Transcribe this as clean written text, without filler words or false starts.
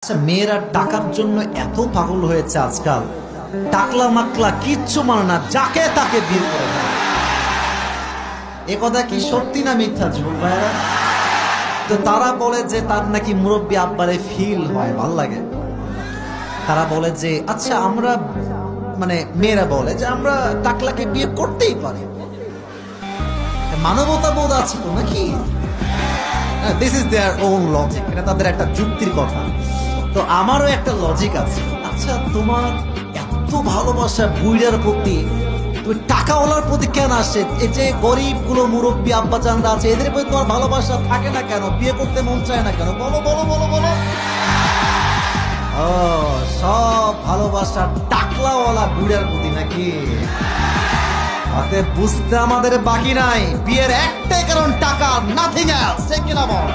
আচ্ছা, মেয়েরা টাকার জন্য এত পাগল হয়েছে আজকাল, টাকলা মাকলা কিচ্ছু মানে না, যাকে তাকে বিয়ে করে দেয়। এ কথা কি সত্যি না মিথ্যা যুবক ভাইরা? তো তারা বলে যে তার নাকি মুরব্বী আব্বারে ফিল হয়, ভাল লাগে। তারা বলে যে আচ্ছা আমরা, মানে মেয়েরা বলে যে আমরা টাকলাকে বিয়ে করতেই পারি, মানবতা বোধ আছে তো নাকি। This is their own logic, এটা তাদের একটা যুক্তির কথা। তো আমারও একটা লজিক আছে। আচ্ছা, তোমার এত ভালোবাসা বুইড়ার প্রতি, তুমি টাকাওয়ালার প্রতি কেন আসে? এই যে গরিব গুলো মুরব্বী আব্বা চান্দা আছে, এদের প্রতি তোমার ভালোবাসা থাকে না কেন? বিয়ে করতে মন চায় না কেন? বলো বলো বলো বলো। ও, সব ভালোবাসা টাকলাওয়ালা বুড়ার প্রতি নাকি? বুঝতে আমাদের বাকি নাই, বিয়ের একটাই কারণ টাকা, নাথিং এলস। ঠিক কিনা বল?